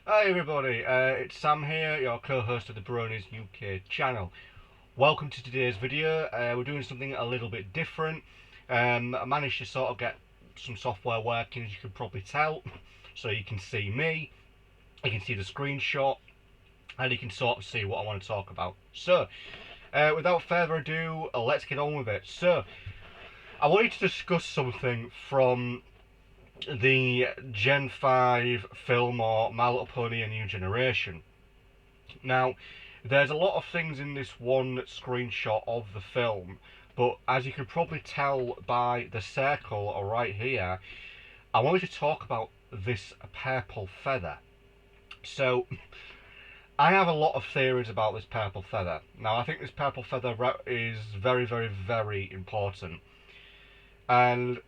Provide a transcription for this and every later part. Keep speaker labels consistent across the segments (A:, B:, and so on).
A: Hi everybody, it's Sam here, your co-host of the Bronies UK channel. Welcome to today's video. We're doing something a little bit different. I managed to sort of get some software working, as you can probably tell. So you can see me, you can see the screenshot, and you can sort of see what I want to talk about. So, without further ado, let's get on with it. So, I wanted to discuss something from the Gen 5 film, or My Little Pony A New Generation. Now, there's a lot of things in this one screenshot of the film, but as you can probably tell by the circle right here, I wanted to talk about this purple feather. So, I have a lot of theories about this purple feather. Now, I think this purple feather is very, very, very important. And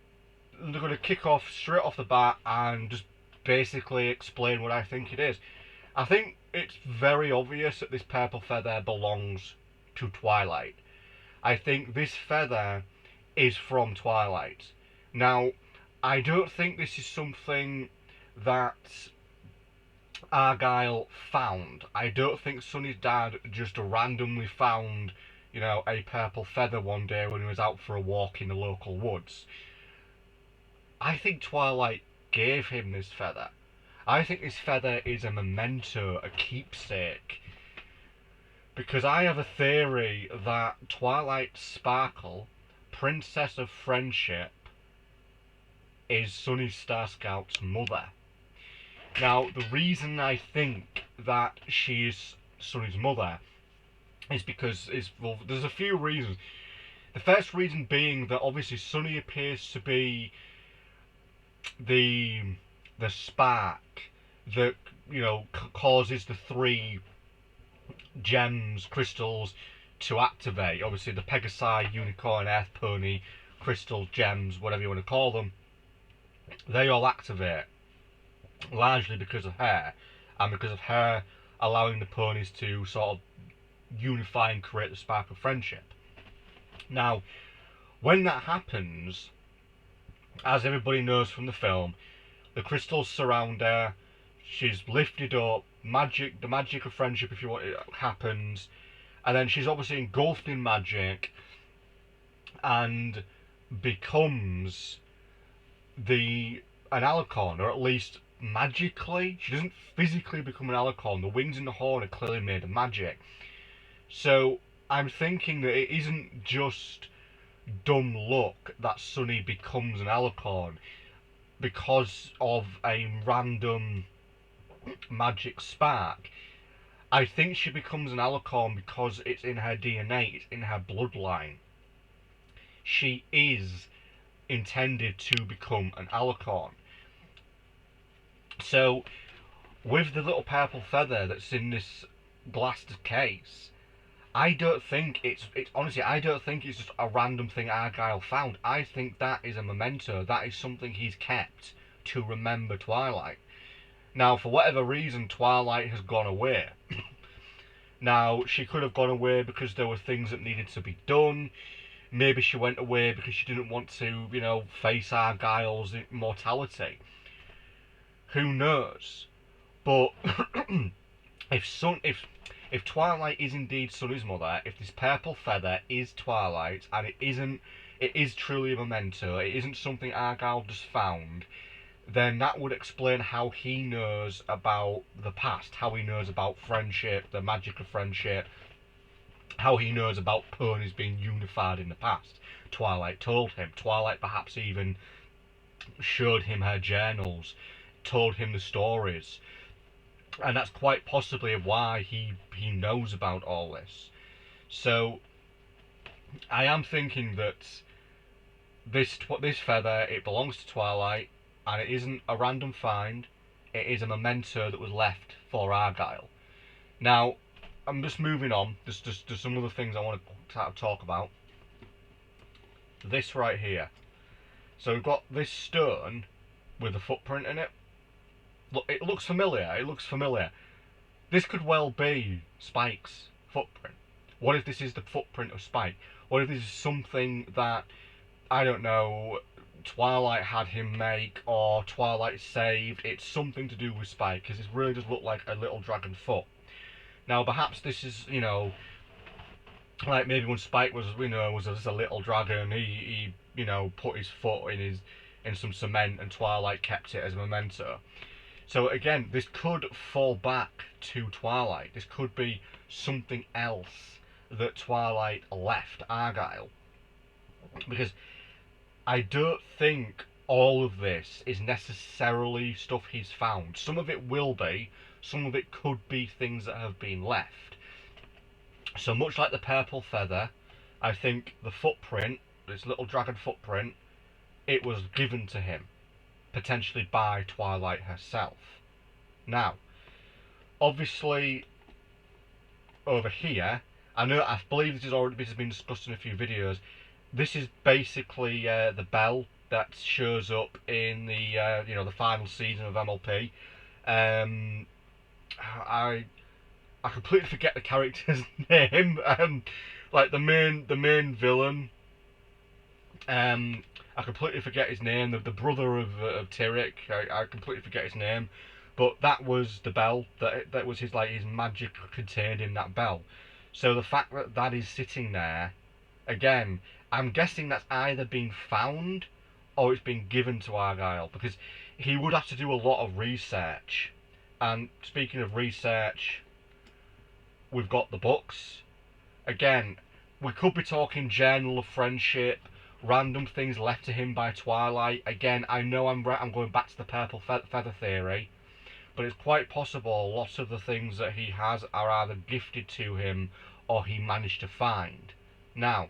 A: they're going to kick off straight off the bat and just basically explain what I think it is. I think it's very obvious that this purple feather belongs to Twilight. I think this feather is from Twilight. Now, I don't think this is something that Argyle found. I don't think Sonny's dad just randomly found, a purple feather one day when he was out for a walk in the local woods. I think Twilight gave him this feather. I think this feather is a memento, a keepsake. Because I have a theory that Twilight Sparkle, Princess of Friendship, is Sunny Starscout's mother. Now, the reason I think that she is Sunny's mother is because there's a few reasons. The first reason being that obviously Sunny appears to be the spark that causes the three gems, crystals to activate. Obviously, the Pegasi, Unicorn, Earth Pony, crystals, gems, whatever you want to call them, they all activate largely because of her, and because of her allowing the ponies to sort of unify and create the spark of friendship. Now, when that happens, as everybody knows from the film, the crystals surround her. She's lifted up. The magic of friendship, if you want, it happens, and then she's obviously engulfed in magic, and becomes an alicorn, or at least magically. She doesn't physically become an alicorn. The wings and the horn are clearly made of magic. So I'm thinking that it isn't just dumb luck that Sunny becomes an alicorn because of a random magic spark. I think she becomes an alicorn because it's in her DNA, it's in her bloodline. She is intended to become an alicorn. So, with the little purple feather that's in this glass case, I don't think it's honestly, I don't think it's just a random thing Argyle found. I think that is a memento. That is something he's kept to remember Twilight. Now, for whatever reason, Twilight has gone away. Now, she could have gone away because there were things that needed to be done. Maybe she went away because she didn't want to, face Argyle's immortality. Who knows? But if Twilight is indeed Sunny's mother, if this purple feather is Twilight, and it is truly a memento, it isn't something Argyle just found, then that would explain how he knows about the past, how he knows about friendship, the magic of friendship, how he knows about ponies being unified in the past. Twilight told him. Twilight perhaps even showed him her journals, told him the stories. And that's quite possibly why he knows about all this. So I am thinking that this feather, it belongs to Twilight, and it isn't a random find. It is a memento that was left for Argyle. Now, I'm just moving on. There's some other things I want to talk about. This right here. So we've got this stone with a footprint in it. Look, it looks familiar. It looks familiar. This could well be Spike's footprint. What if this is the footprint of Spike? What if this is something that I don't know, Twilight had him make or Twilight saved. It's something to do with Spike because it really does look like a little dragon foot. Now, perhaps this is, like maybe when Spike was, was just a little dragon, he put his foot in some cement, and Twilight kept it as a memento. So again, this could fall back to Twilight. This could be something else that Twilight left Argyle, because I don't think all of this is necessarily stuff he's found. Some of it will be, some of it could be things that have been left. So much like the purple feather, I think the footprint, this little dragon footprint, it was given to him, potentially by Twilight herself. Now, obviously, over here, I believe this has been discussed in a few videos. This is basically the bell that shows up in the the final season of MLP. I completely forget the character's name. Like the main villain. I completely forget his name. The brother of Tyrek. I completely forget his name. But that was the bell. That was his magic contained in that bell. So the fact that that is sitting there, again, I'm guessing that's either been found or it's been given to Argyle, because he would have to do a lot of research. And speaking of research, we've got the books. Again, we could be talking Journal of Friendship, random things left to him by Twilight. Again, I know I'm going back to the purple feather theory, but it's quite possible lots of the things that he has are either gifted to him or he managed to find. Now,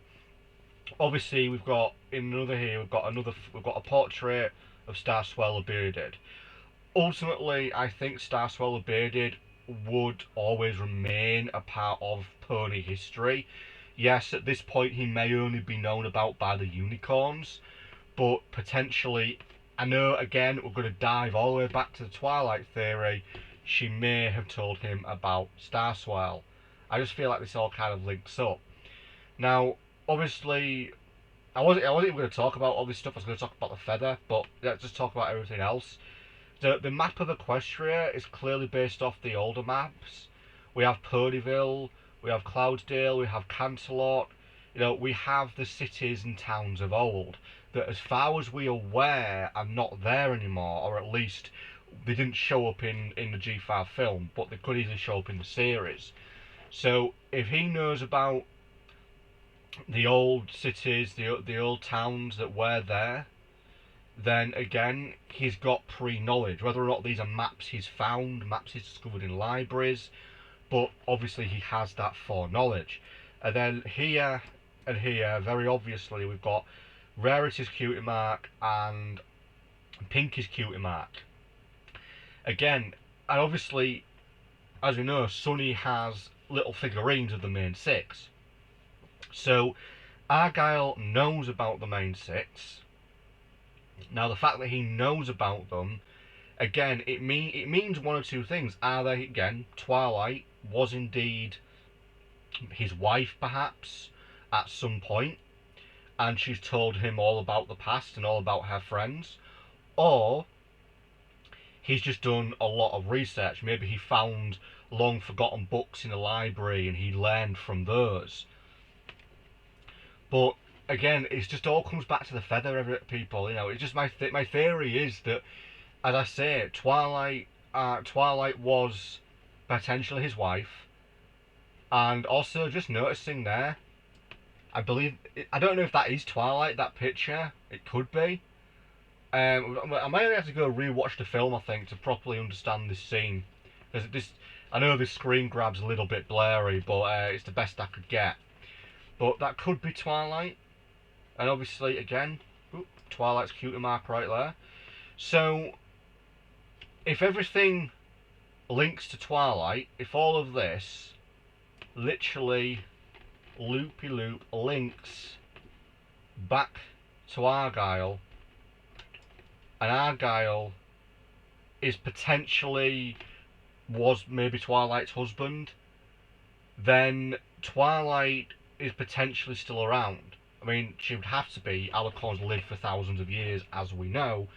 A: obviously we've got we've got a portrait of Star Sweller bearded. Ultimately, I think Star Sweller bearded would always remain a part of pony history. Yes, at this point he may only be known about by the unicorns, but potentially, I know again we're going to dive all the way back to the Twilight theory, she may have told him about Starswell. I just feel like this all kind of links up. Now, obviously, I wasn't even going to talk about all this stuff. I was going to talk about the feather, but let's just talk about everything else. The map of Equestria is clearly based off the older maps. We have Ponyville, we have Cloudsdale, we have Canterlot. We have the cities and towns of old that, as far as we are aware, are not there anymore, or at least they didn't show up in the G5 film, but they could easily show up in the series. So if he knows about the old cities, the old towns that were there, then again, he's got pre-knowledge. Whether or not these are maps he's found, maps he's discovered in libraries, but obviously he has that foreknowledge. And then here and here, very obviously, we've got Rarity's cutie mark and Pinky's cutie mark. Again, and obviously, as we know, Sunny has little figurines of the main six. So Argyle knows about the main six. Now, the fact that he knows about them, again, it means one of two things. Either, again, Twilight was indeed his wife, perhaps, at some point, and she's told him all about the past and all about her friends, or he's just done a lot of research. Maybe he found long forgotten books in a library and he learned from those. But again, it just all comes back to the feather, people. It's just my theory is that, as I say, Twilight was potentially his wife, and also just noticing there, I don't know if that is Twilight, that picture. It could be. I might have to go rewatch the film, I think, to properly understand this scene, because I know this screen grab's a little bit blurry, but it's the best I could get. But that could be Twilight. And obviously, again, Twilight's cutie mark right there. So, if everything links to Twilight, if all of this literally loopy-loop links back to Argyle, and Argyle was maybe Twilight's husband, then Twilight is potentially still around. I mean, she would have to be. Alicorns lived for thousands of years, as we know.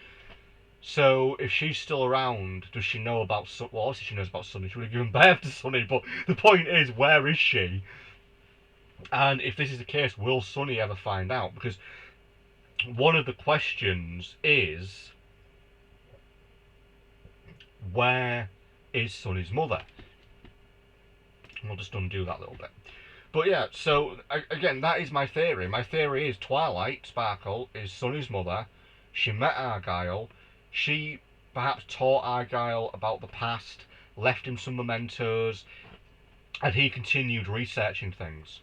A: So, if she's still around, does she know about Sunny? Well, obviously she knows about Sunny. She would have given birth to Sunny, but the point is, where is she? And if this is the case, will Sunny ever find out? Because one of the questions is, where is Sunny's mother? We'll just undo that little bit. But yeah, so again, that is my theory. My theory is Twilight Sparkle is Sunny's mother. She met Argyle. She perhaps taught Argyle about the past, left him some mementos, and he continued researching things.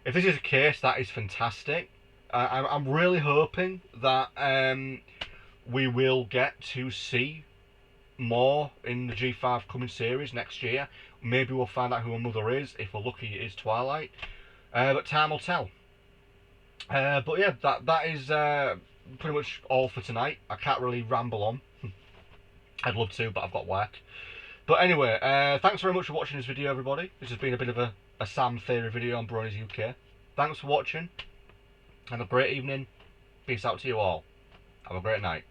A: If this is the case, that is fantastic. I'm really hoping that we will get to see more in the G5 coming series next year. Maybe we'll find out who her mother is. If we're lucky, it is Twilight. But time will tell. But yeah, that is pretty much all for tonight. I can't really ramble on. I'd love to, but I've got work. But anyway, thanks very much for watching this video, everybody. This has been a bit of a Sam Theory video on Bronies UK. Thanks for watching. Have a great evening. Peace out to you all. Have a great night.